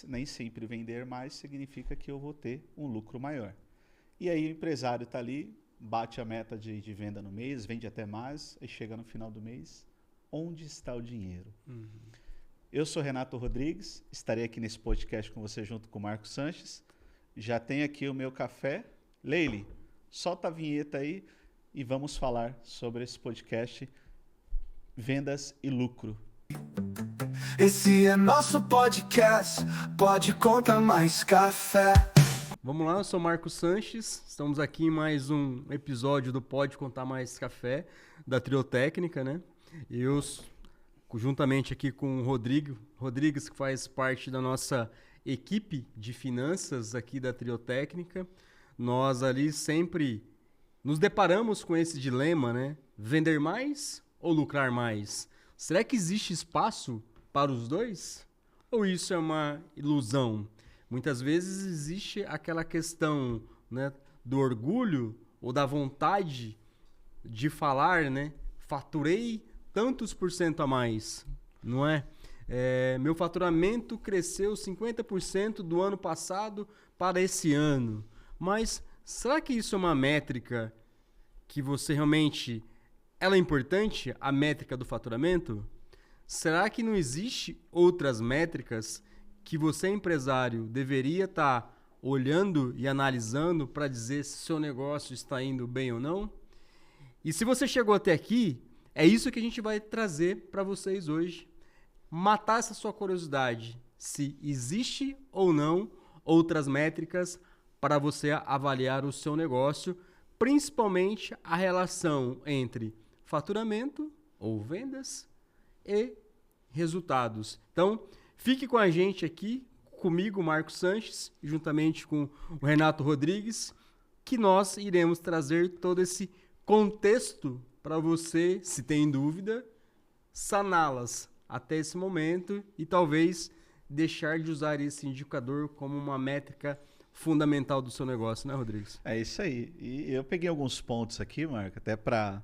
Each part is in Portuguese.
nem sempre vender mais significa que eu vou ter um lucro maior. E aí o empresário está ali, bate a meta de venda no mês, vende até mais, e chega no final do mês, onde está o dinheiro? Eu sou Renato Rodrigues, estarei aqui nesse podcast com você junto com o Marcos Sanches. Já tenho aqui o meu café. Leile, solta a vinheta aí e vamos falar sobre esse podcast Vendas e Lucro. Esse é nosso podcast, pode contar mais café. Vamos lá, eu sou Marcos Sanches, estamos aqui em mais um episódio do Pode Contar Mais Café, da Triotécnica, né? Eu, juntamente aqui com o Rodrigues, que faz parte da nossa equipe de finanças aqui da Triotécnica, nós ali sempre nos deparamos com esse dilema, né? Vender mais ou lucrar mais? Será que existe espaço para os dois? Ou isso é uma ilusão? Muitas vezes existe aquela questão, né, do orgulho ou da vontade de falar, né? Faturei tantos por cento a mais, não é? Meu faturamento cresceu 50% do ano passado para esse ano. Mas será que isso é uma métrica que você realmente... Ela é importante, a métrica do faturamento? Será que não existe outras métricas que você, empresário, deveria estar olhando e analisando para dizer se seu negócio está indo bem ou não? E se você chegou até aqui, é isso que a gente vai trazer para vocês hoje. Matar essa sua curiosidade, se existe ou não outras métricas para você avaliar o seu negócio, principalmente a relação entre faturamento ou vendas e resultados. Então, fique com a gente aqui, comigo, Marcos Sanches, juntamente com o Renato Rodrigues, que nós iremos trazer todo esse contexto para você, se tem dúvida, saná-las até esse momento e talvez deixar de usar esse indicador como uma métrica fundamental do seu negócio, né, Rodrigues? É isso aí. E eu peguei alguns pontos aqui, Marco, até para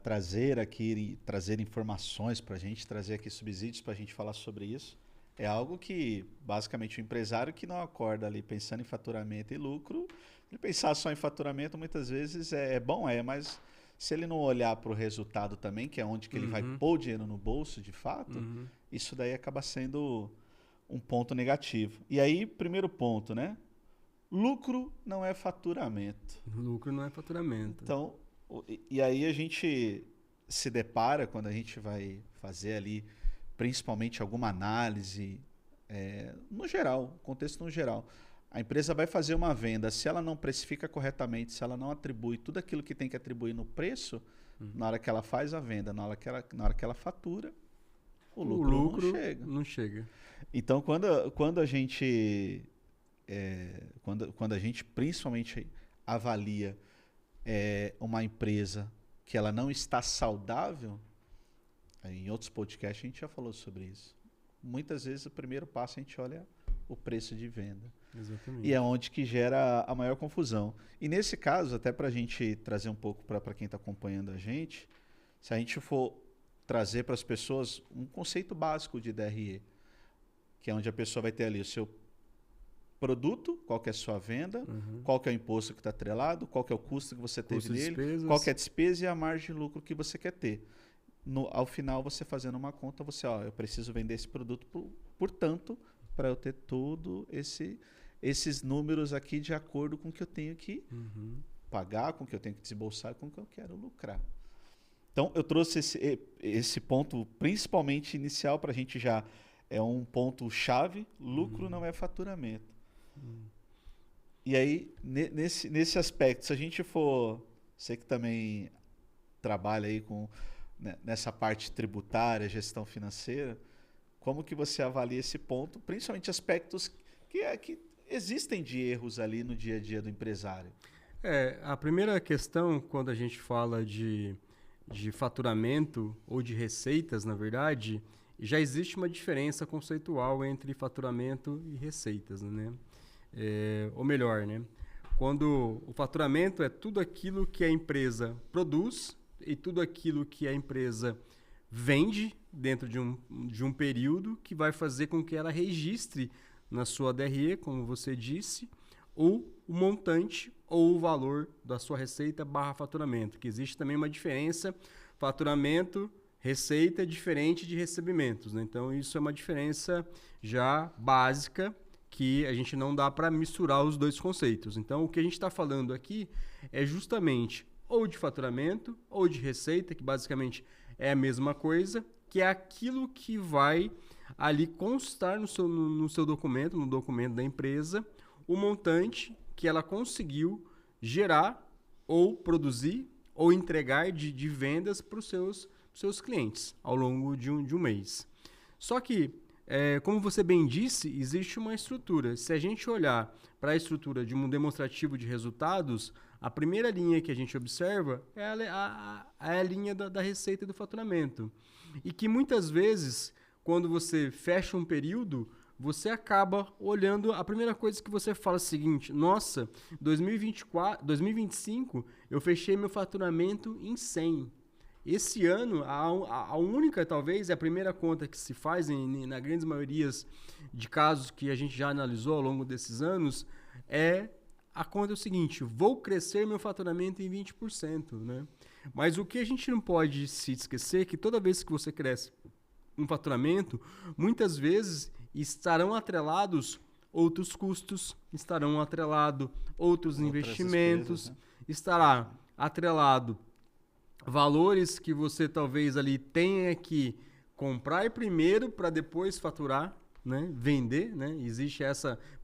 trazer informações para a gente, trazer aqui subsídios para a gente falar sobre isso. É algo que, basicamente, o empresário que não acorda ali pensando em faturamento e lucro, ele pensar só em faturamento muitas vezes é bom, mas se ele não olhar para o resultado também, que é onde que ele vai pôr o dinheiro no bolso de fato, isso daí acaba sendo um ponto negativo. E aí, primeiro ponto, né? Lucro não é faturamento. Lucro não é faturamento. Então, e aí a gente se depara quando a gente vai fazer ali, principalmente alguma análise, no geral, contexto no geral. A empresa vai fazer uma venda, se ela não precifica corretamente, se ela não atribui tudo aquilo que tem que atribuir no preço, na hora que ela faz a venda, na hora que ela fatura, o lucro não chega. Então, quando a gente principalmente avalia uma empresa que ela não está saudável, em outros podcasts a gente já falou sobre isso. Muitas vezes o primeiro passo a gente olha o preço de venda. Exatamente. E é onde que gera a maior confusão. E nesse caso, até para a gente trazer um pouco para quem está acompanhando a gente, se a gente for trazer para as pessoas um conceito básico de DRE, que é onde a pessoa vai ter ali o seu produto, qual que é a sua venda, qual que é o imposto que está atrelado, qual que é o custo que você teve nele, qual que é a despesa e a margem de lucro que você quer ter. Ao final, você fazendo uma conta, eu preciso vender esse produto por tanto, para eu ter todo esses números aqui de acordo com o que eu tenho que pagar, com o que eu tenho que desembolsar, com o que eu quero lucrar. Então, eu trouxe esse ponto, principalmente inicial, para a gente já... É um ponto-chave, lucro não é faturamento. E aí, nesse aspecto, se a gente for... Você que também trabalha aí nessa parte tributária, gestão financeira, como que você avalia esse ponto? Principalmente aspectos que existem de erros ali no dia a dia do empresário. A primeira questão, quando a gente fala de faturamento ou de receitas, na verdade... Já existe uma diferença conceitual entre faturamento e receitas, né? Ou melhor, né? Quando o faturamento é tudo aquilo que a empresa produz e tudo aquilo que a empresa vende dentro de um período que vai fazer com que ela registre na sua DRE, como você disse, o montante ou o valor da sua receita barra faturamento, que existe também uma diferença, faturamento, receita é diferente de recebimentos, né? Então isso é uma diferença já básica que a gente não dá para misturar os dois conceitos. Então o que a gente está falando aqui é justamente ou de faturamento ou de receita, que basicamente é a mesma coisa, que é aquilo que vai ali constar no seu documento, no documento da empresa, o montante que ela conseguiu gerar ou produzir ou entregar de vendas para os seus clientes ao longo de um mês. Só que, como você bem disse, existe uma estrutura. Se a gente olhar para a estrutura de um demonstrativo de resultados, a primeira linha que a gente observa é a linha da receita e do faturamento. E que muitas vezes, quando você fecha um período, você acaba olhando, a primeira coisa que você fala é o seguinte: nossa, 2025 eu fechei meu faturamento em 100. Esse ano, a única, talvez, a primeira conta que se faz, na grande maioria de casos que a gente já analisou ao longo desses anos, a conta é o seguinte: vou crescer meu faturamento em 20%, né? Mas o que a gente não pode se esquecer é que toda vez que você cresce um faturamento, muitas vezes estarão atrelados outros custos, estarão atrelados outros investimentos, despesas, né? Estará atrelado valores que você talvez ali tenha que comprar primeiro para depois faturar, né? Vender, né? Existe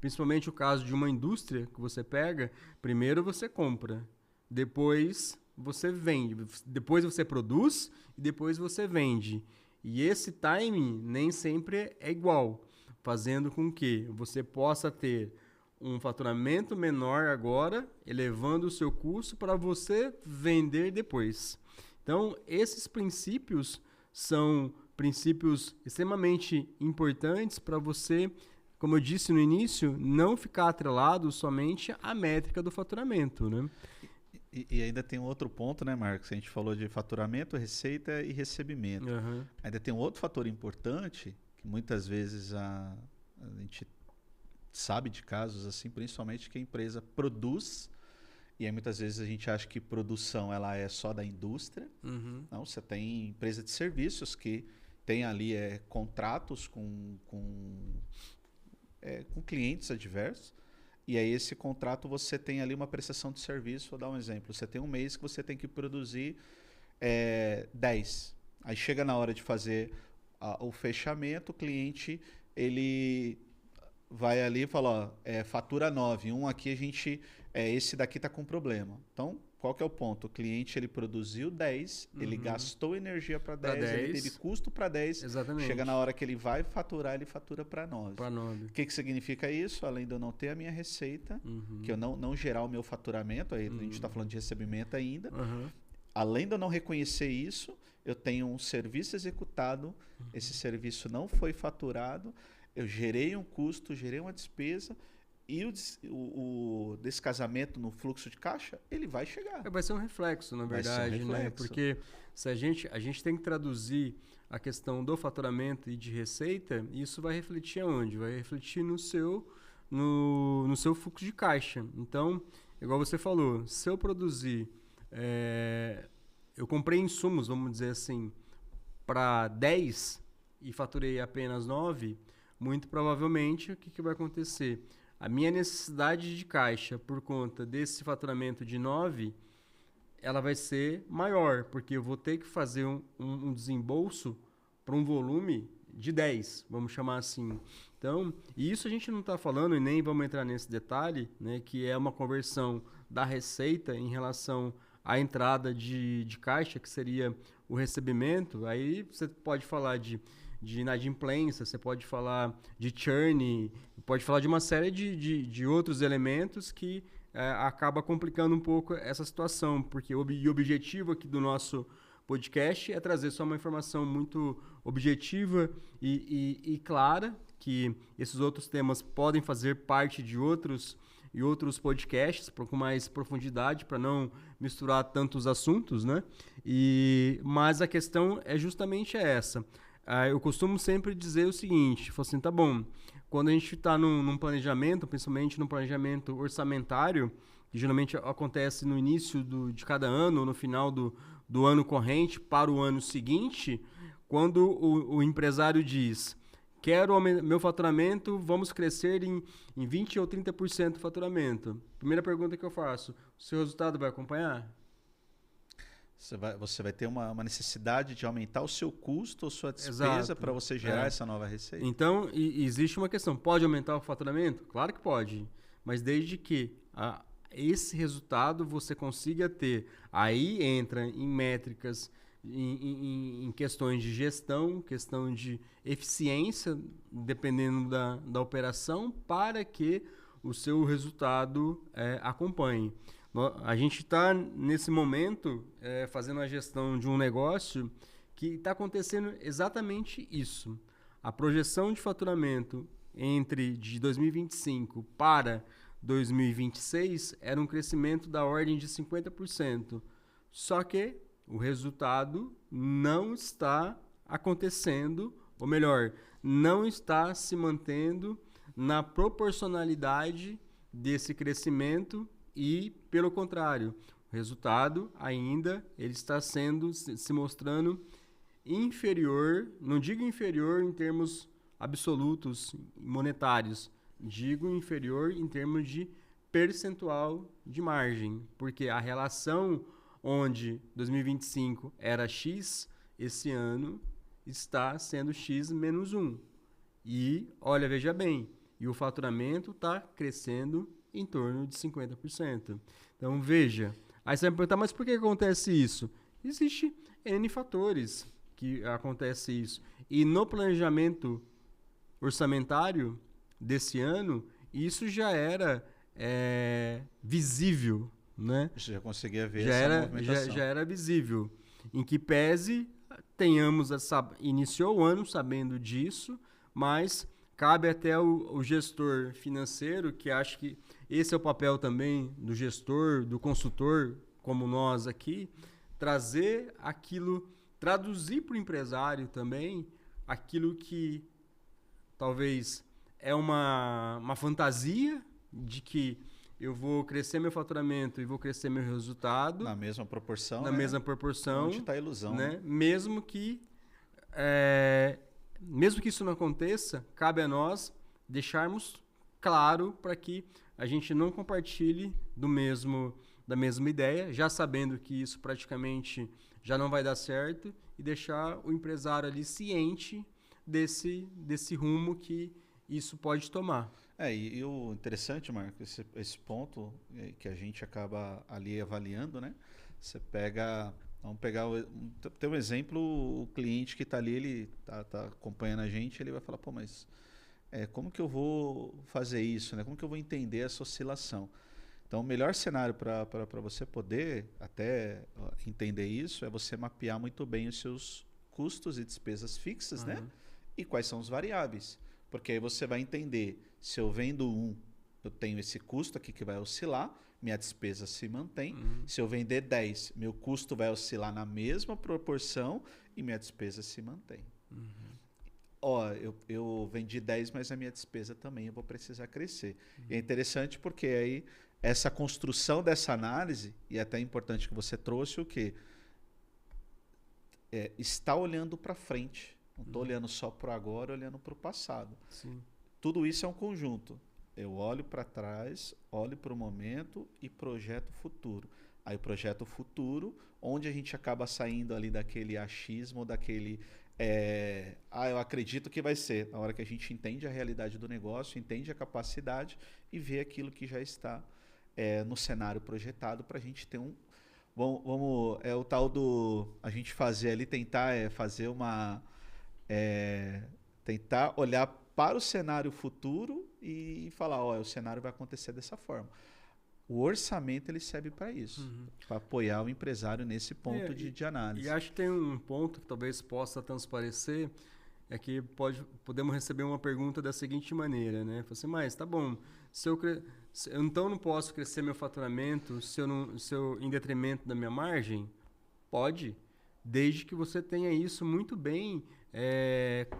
principalmente o caso de uma indústria que você pega, primeiro você compra, depois você vende, depois você produz e depois você vende. E esse timing nem sempre é igual, fazendo com que você possa ter um faturamento menor agora, elevando o seu custo para você vender depois. Então, esses princípios são princípios extremamente importantes para você, como eu disse no início, não ficar atrelado somente à métrica do faturamento, né? E ainda tem um outro ponto, né, Marcos? A gente falou de faturamento, receita e recebimento. Uhum. Ainda tem um outro fator importante, que muitas vezes a gente sabe de casos assim, principalmente que a empresa produz, e aí muitas vezes a gente acha que produção ela é só da indústria. Uhum. Não, você tem empresa de serviços que tem ali contratos com clientes adversos. E aí esse contrato você tem ali uma prestação de serviço. Vou dar um exemplo. Você tem um mês que você tem que produzir 10. Aí chega na hora de fazer o fechamento, o cliente ele vai ali e fala, fatura 9. Aqui esse daqui está com problema. Então, qual que é o ponto? O cliente ele produziu 10, ele gastou energia para 10, ele teve custo para 10. Exatamente. Chega na hora que ele vai faturar, ele fatura para 9. Para 9. O que significa isso? Além de eu não ter a minha receita, que eu não gerar o meu faturamento, aí a gente está falando de recebimento ainda. Além de eu não reconhecer isso, eu tenho um serviço executado, esse serviço não foi faturado, eu gerei um custo, gerei uma despesa, e o descasamento no fluxo de caixa, ele vai chegar. Vai ser um reflexo, na verdade, né? Porque se a gente tem que traduzir a questão do faturamento e de receita, isso vai refletir aonde? Vai refletir no seu fluxo de caixa. Então, igual você falou, se eu produzir, eu comprei insumos, vamos dizer assim, para 10 e faturei apenas 9, muito provavelmente o que vai acontecer? A minha necessidade de caixa por conta desse faturamento de 9, ela vai ser maior, porque eu vou ter que fazer um desembolso para um volume de 10, vamos chamar assim. Então, e isso a gente não está falando, e nem vamos entrar nesse detalhe, né, que é uma conversão da receita em relação à entrada de caixa, que seria o recebimento. Aí você pode falar de inadimplência, você pode falar de churn, pode falar de uma série de outros elementos que acaba complicando um pouco essa situação, porque o objetivo aqui do nosso podcast é trazer só uma informação muito objetiva e clara, que esses outros temas podem fazer parte de outros podcasts com mais profundidade, para não misturar tantos assuntos, né? Mas a questão é justamente essa. eu costumo sempre dizer o seguinte, falo assim, tá bom, quando a gente está num planejamento, principalmente num planejamento orçamentário, que geralmente acontece no início de cada ano, ou no final do ano corrente para o ano seguinte, quando o empresário diz, quero aumentar meu faturamento, vamos crescer em 20% ou 30% do faturamento. Primeira pergunta que eu faço, o seu resultado vai acompanhar? Você vai ter uma necessidade de aumentar o seu custo ou sua despesa para você gerar essa nova receita. Então, existe uma questão. Pode aumentar o faturamento? Claro que pode. Mas desde que esse resultado você consiga ter. Aí entra em métricas, em questões de gestão, questão de eficiência, dependendo da operação, para que o seu resultado acompanhe. A gente está, nesse momento, fazendo a gestão de um negócio que está acontecendo exatamente isso. A projeção de faturamento de 2025 para 2026 era um crescimento da ordem de 50%. Só que o resultado não está acontecendo, ou melhor, não está se mantendo na proporcionalidade desse crescimento e, pelo contrário, o resultado ainda ele está se mostrando inferior, não digo inferior em termos absolutos monetários, digo inferior em termos de percentual de margem, porque a relação onde 2025 era X, esse ano está sendo X menos 1. E, olha, veja bem, e o faturamento está crescendo em torno de 50%. Então, veja. Aí você vai me perguntar, mas por que acontece isso? Existe N fatores que acontece isso. E no planejamento orçamentário desse ano, isso já era visível, né? Você já conseguia ver essa movimentação. Já era visível. Em que pese iniciou o ano sabendo disso, mas cabe até o gestor financeiro, que acho que esse é o papel também do gestor, do consultor, como nós aqui, trazer aquilo, traduzir para o empresário também aquilo que talvez é uma fantasia de que eu vou crescer meu faturamento e vou crescer meu resultado. Na mesma proporção. Na mesma proporção. Onde está a ilusão. Né? Mesmo que isso não aconteça, cabe a nós deixarmos claro para que a gente não compartilhe da mesma ideia, já sabendo que isso praticamente já não vai dar certo, e deixar o empresário ali ciente desse rumo que isso pode tomar. E o interessante, Marco, esse ponto que a gente acaba ali avaliando, né? Você pega... Vamos pegar tem um exemplo, o cliente que está ali, ele tá acompanhando a gente, ele vai falar, pô, mas como que eu vou fazer isso, né? Como que eu vou entender essa oscilação? Então, o melhor cenário para você poder até entender isso é você mapear muito bem os seus custos e despesas fixas, né? E quais são os variáveis. Porque aí você vai entender, se eu vendo eu tenho esse custo aqui que vai oscilar, minha despesa se mantém. Se eu vender 10, meu custo vai oscilar na mesma proporção e minha despesa se mantém. Eu vendi 10, mas a minha despesa também eu vou precisar crescer. E é interessante porque aí essa construção dessa análise, e é até importante que você trouxe o quê? Está olhando para frente. Não estou olhando só para o agora, olhando para o passado. Sim. Tudo isso é um conjunto. Eu olho para trás, olho para o momento e projeto o futuro. Aí o projeto futuro, onde a gente acaba saindo ali daquele achismo, daquele... eu acredito que vai ser. Na hora que a gente entende a realidade do negócio, entende a capacidade e vê aquilo que já está no cenário projetado para a gente ter vamos o tal do... A gente fazer ali, tentar fazer uma... tentar olhar para o cenário futuro e falar, o cenário vai acontecer dessa forma. O orçamento ele serve para isso, para apoiar o empresário nesse ponto de análise. E acho que tem um ponto que talvez possa transparecer, é que podemos receber uma pergunta da seguinte maneira, né? Fala assim, mas tá bom, eu então não posso crescer meu faturamento se eu em detrimento da minha margem? Pode, desde que você tenha isso muito bem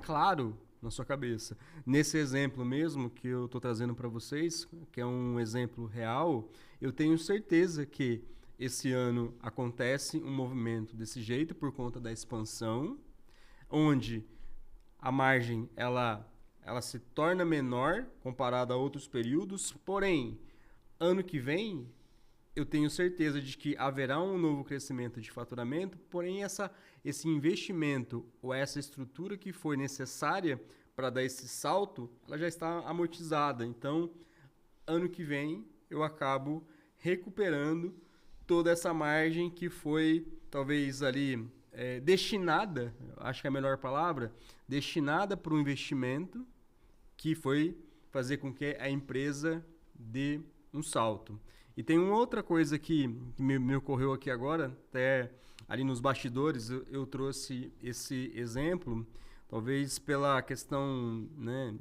claro na sua cabeça. Nesse exemplo mesmo que eu estou trazendo para vocês, que é um exemplo real, eu tenho certeza que esse ano acontece um movimento desse jeito por conta da expansão, onde a margem ela se torna menor comparada a outros períodos, porém, ano que vem, eu tenho certeza de que haverá um novo crescimento de faturamento, porém esse investimento ou essa estrutura que foi necessária para dar esse salto, ela já está amortizada. Então, ano que vem, eu acabo recuperando toda essa margem que foi, talvez, ali destinada, acho que é a melhor palavra, destinada para o investimento que foi fazer com que a empresa dê um salto. E tem uma outra coisa que me ocorreu aqui agora, até ali nos bastidores eu trouxe esse exemplo, talvez pela questão, né,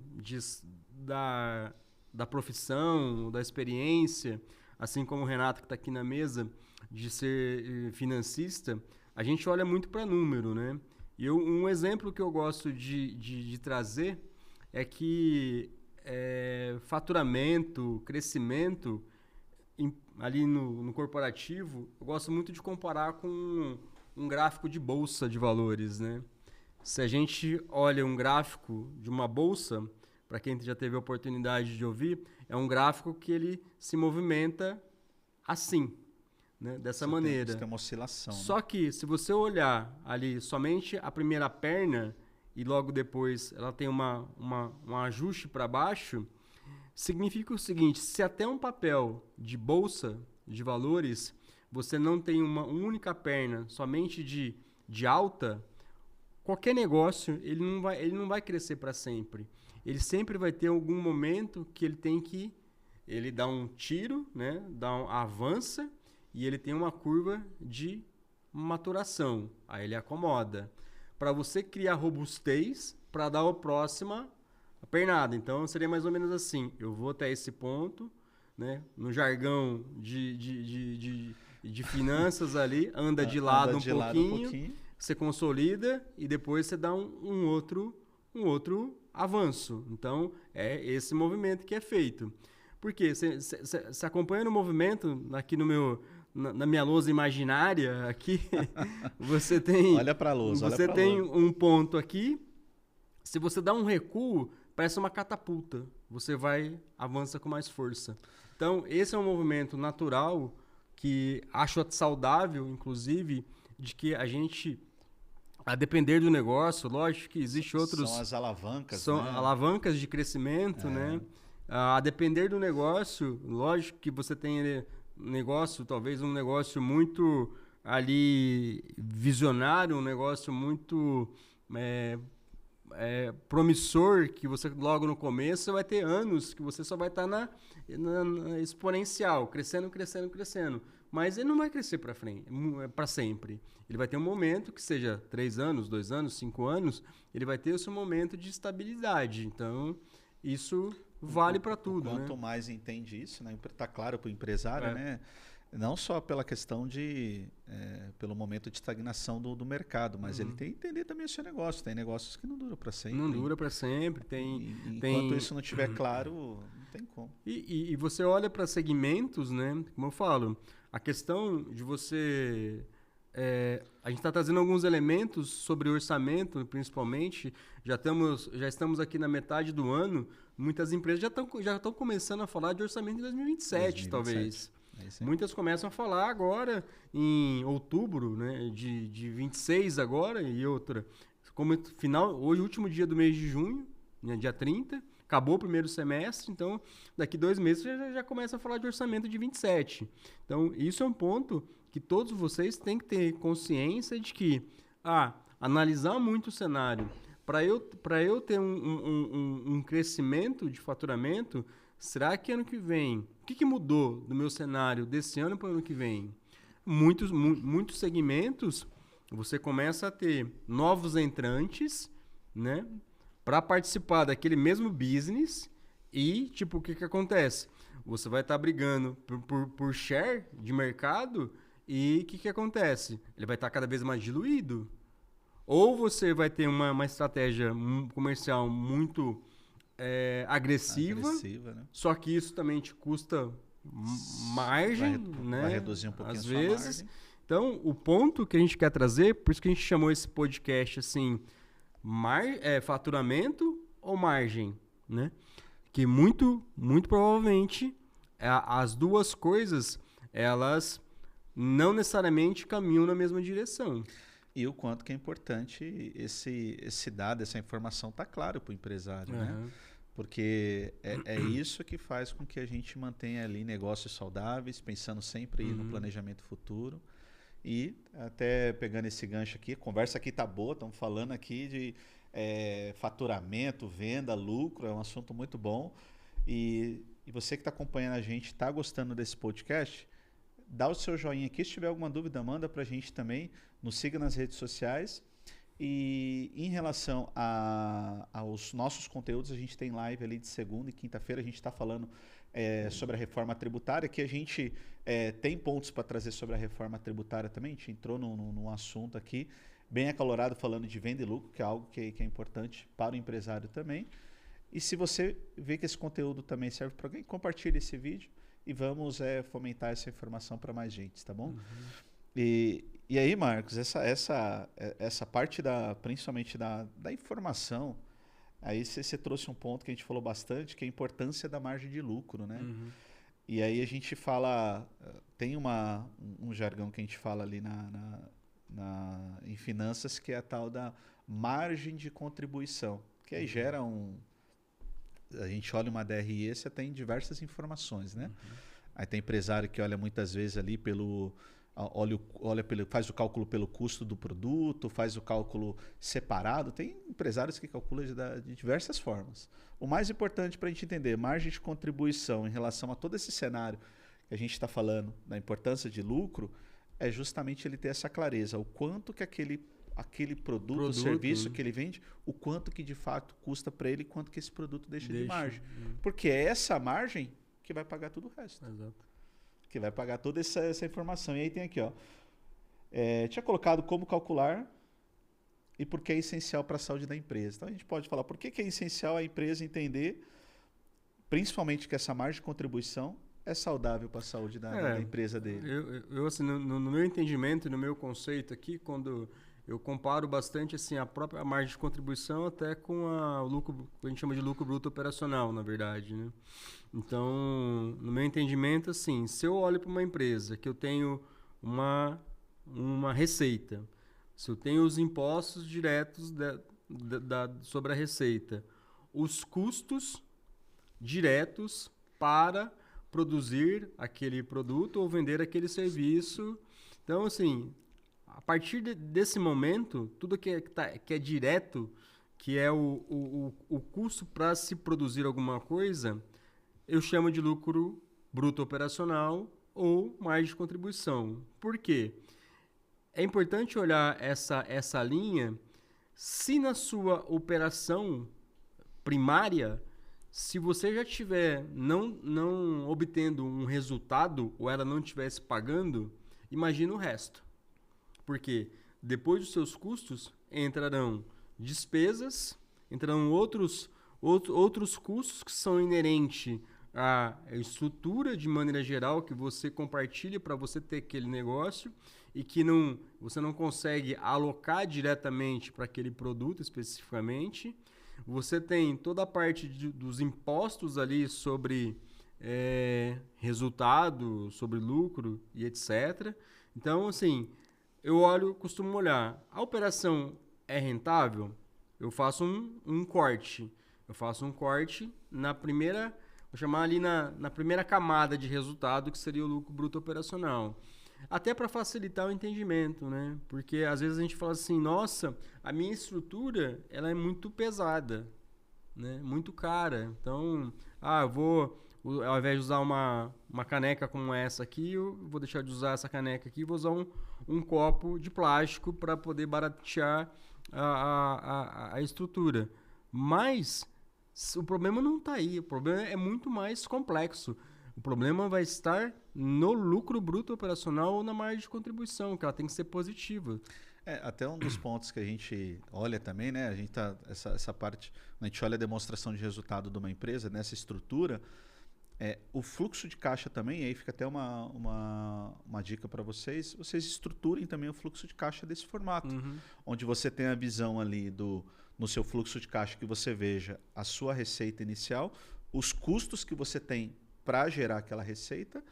da profissão, da experiência, assim como o Renato que está aqui na mesa, de ser financista, a gente olha muito para número, né? E um exemplo que eu gosto de trazer é que faturamento, crescimento, ali no corporativo, eu gosto muito de comparar com um gráfico de bolsa de valores, né? Se a gente olha um gráfico de uma bolsa, para quem já teve a oportunidade de ouvir, é um gráfico que ele se movimenta assim, né? Dessa maneira. Tem uma oscilação. Só que se você olhar ali somente a primeira perna e logo depois ela tem um ajuste para baixo, significa o seguinte: se até um papel de bolsa de valores você não tem uma única perna somente de alta, qualquer negócio ele não vai crescer para sempre. Ele sempre vai ter algum momento que ele dá um tiro, né? Avança e ele tem uma curva de maturação. Aí ele acomoda. Para você criar robustez para dar a próxima pernada. Então seria mais ou menos assim: eu vou até esse ponto, né? No jargão de finanças ali, anda de lado um pouquinho, você consolida e depois você dá um outro avanço. Então é esse movimento que é feito. Porque você acompanhando o movimento aqui na minha lousa imaginária aqui, você tem olha para a lousa, você tem um ponto aqui. Se você dá um recuo, parece uma catapulta. Você avança com mais força. Então, esse é um movimento natural que acho saudável, inclusive, de que a gente, a depender do negócio, lógico que existe outros... São as alavancas, São né? alavancas de crescimento, né? A depender do negócio, lógico que você tem negócio, talvez um negócio muito ali visionário, um negócio muito... promissor, que você logo no começo vai ter anos que você só vai estar na exponencial, crescendo, mas ele não vai crescer para frente, para sempre. Ele vai ter um momento que seja 3 anos, 2 anos, 5 anos, ele vai ter o seu momento de estabilidade. Então isso vale para tudo. Quanto mais entende isso, né? Tá claro para o empresário, né? Não só pela questão pelo momento de estagnação do mercado, mas ele tem que entender também o seu negócio. Tem negócios que não duram para sempre. Não dura para sempre. Enquanto isso não estiver claro, não tem como. E você olha para segmentos, né? Como eu falo, a questão de você... a gente está trazendo alguns elementos sobre orçamento, principalmente. Já estamos aqui na metade do ano. Muitas empresas já estão começando a falar de orçamento de 2027. Talvez. Muitas começam a falar agora em outubro, né, de 26 agora, e outra. Como hoje, último dia do mês de junho, né, dia 30, acabou o primeiro semestre, então daqui 2 meses já começa a falar de orçamento de 27. Então, isso é um ponto que todos vocês têm que ter consciência de que, analisar muito o cenário. Para eu ter um crescimento de faturamento, será que ano que vem... O que mudou do meu cenário desse ano para o ano que vem? Muitos segmentos, você começa a ter novos entrantes, né? Para participar daquele mesmo business e, o que acontece? Você vai estar brigando por share de mercado e o que acontece? Ele vai estar cada vez mais diluído. Ou você vai ter uma estratégia comercial muito agressiva, né? só que isso também te custa margem, né? Vai reduzir um pouquinho às a sua vezes. margem. Então, o ponto que a gente quer trazer, por isso que a gente chamou esse podcast assim, faturamento ou margem, né? Que muito provavelmente as duas coisas, elas não necessariamente caminham na mesma direção. E o quanto que é importante esse dado, essa informação tá claro para o empresário, né? Porque é isso que faz com que a gente mantenha ali negócios saudáveis, pensando sempre no planejamento futuro. E até pegando esse gancho aqui, a conversa aqui tá boa, estamos falando aqui de faturamento, venda, lucro, é um assunto muito bom. E você que está acompanhando a gente, está gostando desse podcast, dá o seu joinha aqui. Se tiver alguma dúvida, manda para a gente também. Nos siga nas redes sociais. E em relação aos nossos conteúdos, a gente tem live ali de segunda e quinta-feira. A gente está falando sobre a reforma tributária, que a gente tem pontos para trazer sobre a reforma tributária também. A gente entrou num assunto aqui bem acalorado, falando de venda e lucro, que é algo que é importante para o empresário também. E se você vê que esse conteúdo também serve para alguém, compartilhe esse vídeo e vamos fomentar essa informação para mais gente, tá bom? E aí, Marcos, essa parte principalmente da informação, aí você trouxe um ponto que a gente falou bastante, que é a importância da margem de lucro, né? E aí a gente fala, tem um jargão que a gente fala ali em finanças, que é a tal da margem de contribuição, que aí gera a gente olha uma DRE, você tem diversas informações, né? Aí tem empresário que olha muitas vezes ali faz o cálculo pelo custo do produto, faz o cálculo separado. Tem empresários que calculam de diversas formas. O mais importante para a gente entender, margem de contribuição em relação a todo esse cenário que a gente está falando, da importância de lucro, é justamente ele ter essa clareza, o quanto que aquele produto ou serviço que ele vende, o quanto que de fato custa para ele e quanto que esse produto deixa de margem. Porque é essa margem que vai pagar tudo o resto. Exato. Que vai pagar toda essa informação. E aí tem aqui, ó. Tinha colocado como calcular e por que é essencial para a saúde da empresa. Então a gente pode falar por que é essencial a empresa entender, principalmente que essa margem de contribuição é saudável para a saúde da empresa dele. Eu assim, no meu entendimento e no meu conceito aqui, quando eu comparo bastante assim, a própria margem de contribuição até com o lucro, que a gente chama de lucro bruto operacional, na verdade, né? Então, no meu entendimento, assim, se eu olho para uma empresa que eu tenho uma receita, se eu tenho os impostos diretos sobre a receita, os custos diretos para produzir aquele produto ou vender aquele serviço. Então, assim, a partir desse momento, tudo que é direto, que é o custo para se produzir alguma coisa, eu chamo de lucro bruto operacional ou margem de contribuição. Por quê? É importante olhar essa linha. Se na sua operação primária, se você já estiver não obtendo um resultado ou ela não estivesse pagando, imagina o resto. Porque depois dos seus custos entrarão despesas, entrarão outros custos que são inerentes à estrutura de maneira geral que você compartilha para você ter aquele negócio e que você não consegue alocar diretamente para aquele produto especificamente. Você tem toda a parte dos impostos ali sobre resultado, sobre lucro e etc. Então, assim, costumo olhar, a operação é rentável? Eu faço um corte. Eu faço um corte na primeira, vou chamar ali na primeira camada de resultado, que seria o lucro bruto operacional. Até para facilitar o entendimento, né? Porque às vezes a gente fala assim, nossa, a minha estrutura ela é muito pesada, né? Muito cara. Então, eu vou, ao invés de usar uma caneca como essa aqui, eu vou deixar de usar essa caneca aqui e vou usar um copo de plástico para poder baratear a estrutura. Mas o problema não está aí, o problema é muito mais complexo. O problema vai estar no lucro bruto operacional ou na margem de contribuição, que ela tem que ser positiva. Até um dos pontos que a gente olha também, né? A gente tá, essa parte, a gente olha a demonstração de resultado de uma empresa, nessa estrutura, o fluxo de caixa também, aí fica até uma dica para vocês estruturem também o fluxo de caixa desse formato, onde você tem a visão ali no seu fluxo de caixa que você veja a sua receita inicial, os custos que você tem para gerar aquela receita,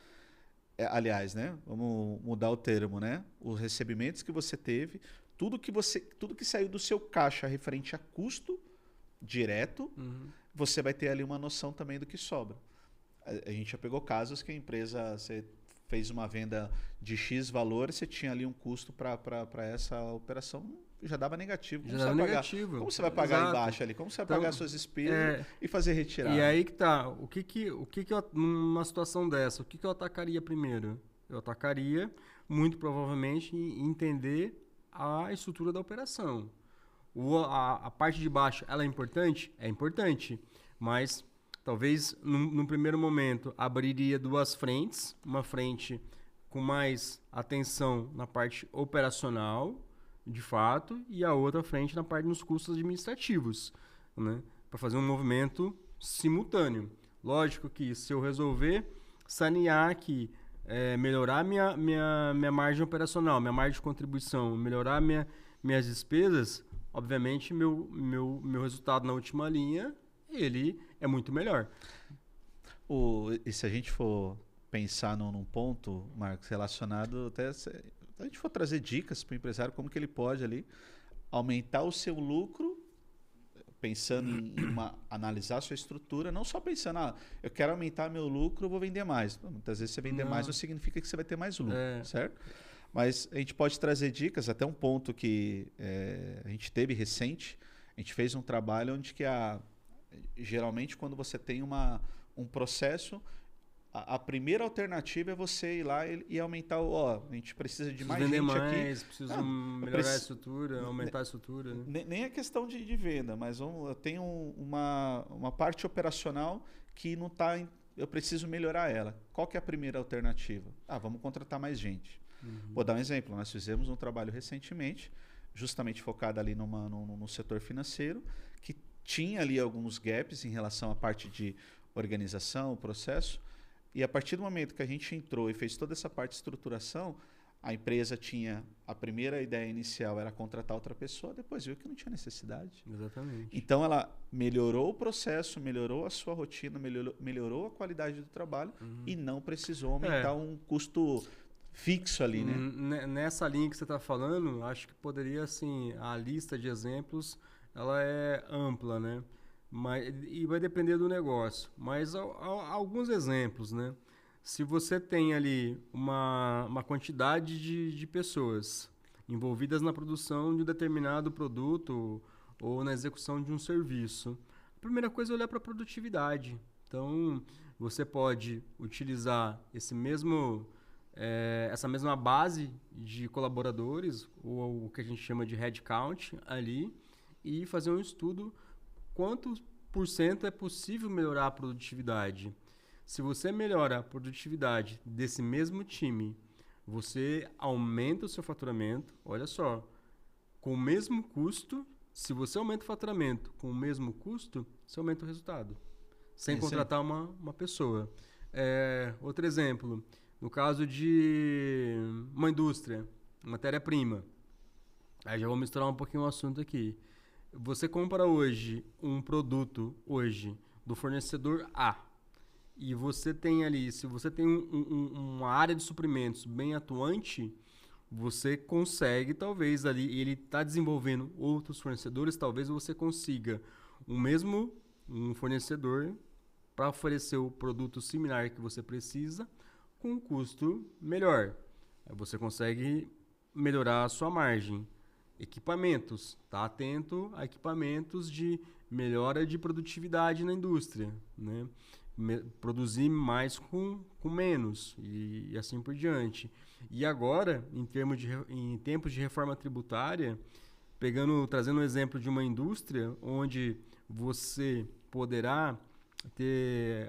aliás, né? Vamos mudar o termo, né? Os recebimentos que você teve, tudo que saiu do seu caixa referente a custo direto, você vai ter ali uma noção também do que sobra. A gente já pegou casos que a empresa, você fez uma venda de X valor, você tinha ali um custo para essa operação, já dava negativo. Como você vai pagar embaixo ali? Como você vai pagar as suas despesas e fazer retirada? E aí que tá, o que numa situação dessa, o que eu atacaria primeiro? Eu atacaria, muito provavelmente, em entender a estrutura da operação. A parte de baixo, ela é importante? É importante, mas talvez num primeiro momento abriria duas frentes, uma frente com mais atenção na parte operacional, de fato, e a outra frente na parte dos custos administrativos, né? Para fazer um movimento simultâneo. Lógico que se eu resolver sanear aqui, melhorar minha margem operacional, minha margem de contribuição, melhorar minhas despesas, obviamente meu resultado na última linha, ele é muito melhor. E se a gente for pensar num ponto, Marcos, relacionado até... a gente for trazer dicas para o empresário, como que ele pode ali aumentar o seu lucro, pensando em analisar a sua estrutura, não só pensando, eu quero aumentar meu lucro, eu vou vender mais. Muitas vezes você vender mais não significa que você vai ter mais lucro, certo? Mas a gente pode trazer dicas, até um ponto que a gente teve recente, a gente fez um trabalho onde que geralmente quando você tem um processo, a primeira alternativa é você ir lá e aumentar a gente precisa de mais gente aqui. Preciso melhorar a estrutura, aumentar a estrutura. Né? Nem é questão de venda, mas eu tenho uma parte operacional que não está... Eu preciso melhorar ela. Qual que é a primeira alternativa? Vamos contratar mais gente. Vou dar um exemplo. Nós fizemos um trabalho recentemente, justamente focado ali no setor financeiro, que tinha ali alguns gaps em relação à parte de organização, processo. E a partir do momento que a gente entrou e fez toda essa parte de estruturação, a empresa tinha... A primeira ideia inicial era contratar outra pessoa, depois viu que não tinha necessidade. Exatamente. Então, ela melhorou o processo, melhorou a sua rotina, melhorou a qualidade do trabalho e não precisou aumentar um custo fixo ali, né? Nessa linha que você está falando, acho que poderia, assim, a lista de exemplos, ela é ampla, né? E vai depender do negócio. Mas alguns exemplos, né? Se você tem ali uma quantidade de pessoas envolvidas na produção de um determinado produto ou na execução de um serviço, a primeira coisa é olhar para a produtividade. Então, você pode utilizar essa mesma base de colaboradores, ou o que a gente chama de headcount ali, e fazer um estudo quanto por cento é possível melhorar a produtividade. Se você melhora a produtividade desse mesmo time, você aumenta o seu faturamento. Olha só, com o mesmo custo, se você aumenta o faturamento com o mesmo custo, você aumenta o resultado, sem contratar uma pessoa. Outro exemplo, no caso de uma indústria, matéria-prima. Aí já vou misturar um pouquinho o assunto aqui. Você compra hoje um produto do fornecedor A e você tem ali, se você tem uma área de suprimentos bem atuante, você consegue talvez ali, ele está desenvolvendo outros fornecedores, talvez você consiga um fornecedor para oferecer o produto similar que você precisa com um custo melhor. Aí você consegue melhorar a sua margem. Equipamentos, tá atento a equipamentos de melhora de produtividade na indústria, né? Produzir mais com menos e assim por diante. E agora, em tempos de reforma tributária, trazendo um exemplo de uma indústria onde você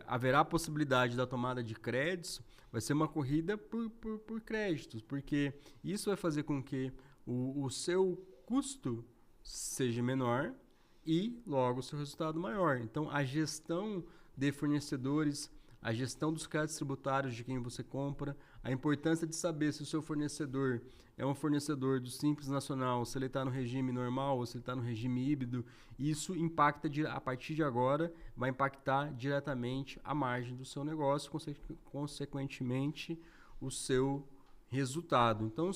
haverá a possibilidade da tomada de créditos, vai ser uma corrida por créditos, porque isso vai fazer com que o seu custo seja menor e logo o seu resultado maior. Então, a gestão de fornecedores, a gestão dos créditos tributários de quem você compra, a importância de saber se o seu fornecedor é um fornecedor do Simples Nacional, se ele está no regime normal ou se ele está no regime híbrido, isso impacta, a partir de agora, vai impactar diretamente a margem do seu negócio, consequentemente, o seu resultado. Então,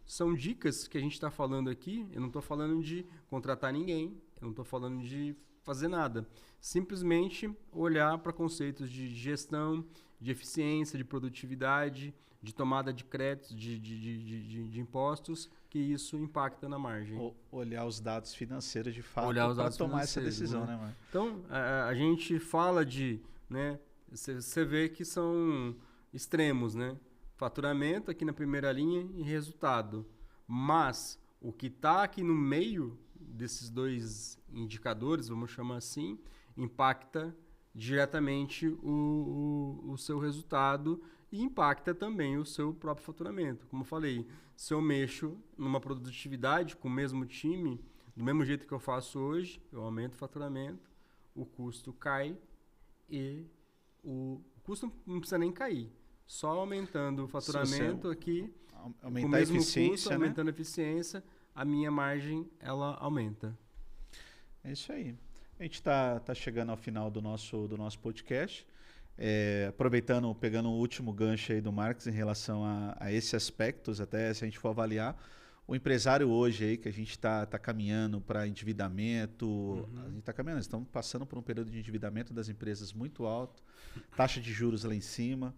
são dicas que a gente está falando aqui. Eu não estou falando de contratar ninguém, eu não estou falando de fazer nada. Simplesmente olhar para conceitos de gestão, de eficiência, de produtividade, de tomada de créditos, de impostos, que isso impacta na margem. Olhar os dados financeiros de fato para tomar essa decisão, né, Marco? Então, a gente fala de, né, você vê que são extremos, né? Faturamento aqui na primeira linha e resultado. Mas o que está aqui no meio desses dois indicadores, vamos chamar assim, impacta diretamente o seu resultado e impacta também o seu próprio faturamento. Como eu falei, se eu mexo numa produtividade com o mesmo time, do mesmo jeito que eu faço hoje, eu aumento o faturamento, o custo cai e o custo não precisa nem cair. Só aumentando o faturamento aqui, aumentar com o mesmo a eficiência, custo, aumentando a eficiência, a minha margem ela aumenta. É isso aí. A gente tá chegando ao final do nosso podcast. Aproveitando, pegando o último gancho aí do Marcos em relação a esses aspectos, até se a gente for avaliar, o empresário hoje aí que a gente tá caminhando para endividamento, a gente está caminhando, estamos passando por um período de endividamento das empresas muito alto, taxa de juros lá em cima.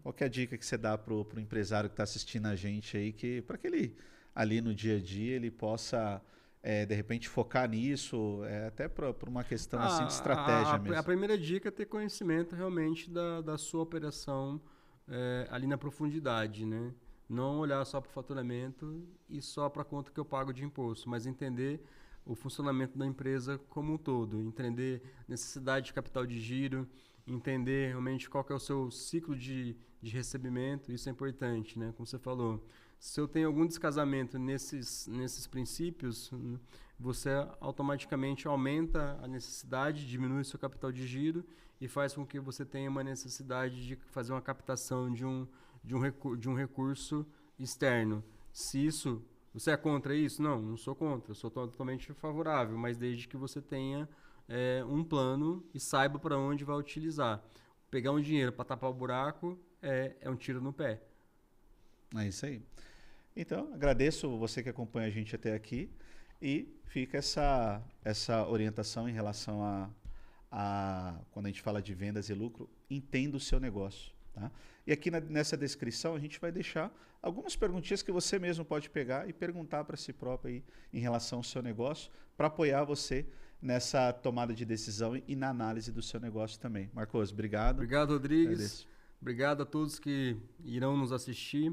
Qual que é a dica que você dá pro empresário que está assistindo a gente aí, que para que ele ali no dia a dia ele possa de repente focar nisso, até por uma questão assim, de estratégia mesmo? A primeira dica é ter conhecimento realmente da sua operação ali na profundidade, né? Não olhar só para o faturamento e só para a conta que eu pago de imposto, mas entender o funcionamento da empresa como um todo, entender necessidade de capital de giro, entender realmente qual que é o seu ciclo de recebimento, isso é importante, né? Como você falou, se eu tenho algum descasamento nesses princípios, você automaticamente aumenta a necessidade, diminui seu capital de giro e faz com que você tenha uma necessidade de fazer uma captação de um recurso externo. Se isso, você é contra isso? Não sou contra, eu sou totalmente favorável, mas desde que você tenha um plano e saiba para onde vai utilizar. Pegar um dinheiro para tapar o buraco é um tiro no pé. É isso aí. Então, agradeço você que acompanha a gente até aqui e fica essa orientação em relação a quando a gente fala de vendas e lucro, entenda o seu negócio. Tá? E aqui nessa descrição a gente vai deixar algumas perguntinhas que você mesmo pode pegar e perguntar para si próprio aí, em relação ao seu negócio, para apoiar você nessa tomada de decisão e na análise do seu negócio também. Marcos, obrigado. Obrigado, Rodrigues. Agradeço. Obrigado a todos que irão nos assistir.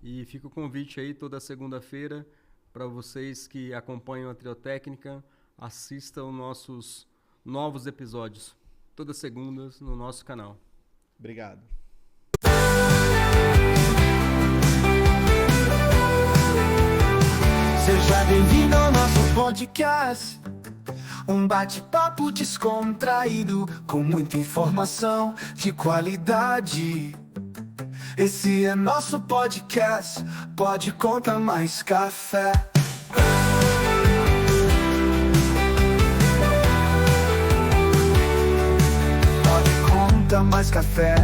E fica o convite aí toda segunda-feira para vocês que acompanham a Triotécnica, assistam nossos novos episódios, todas segundas no nosso canal. Obrigado. Seja bem-vindo ao nosso podcast. Um bate-papo descontraído, com muita informação de qualidade. Esse é nosso podcast, Pode Contar Mais Café. Pode Contar Mais Café.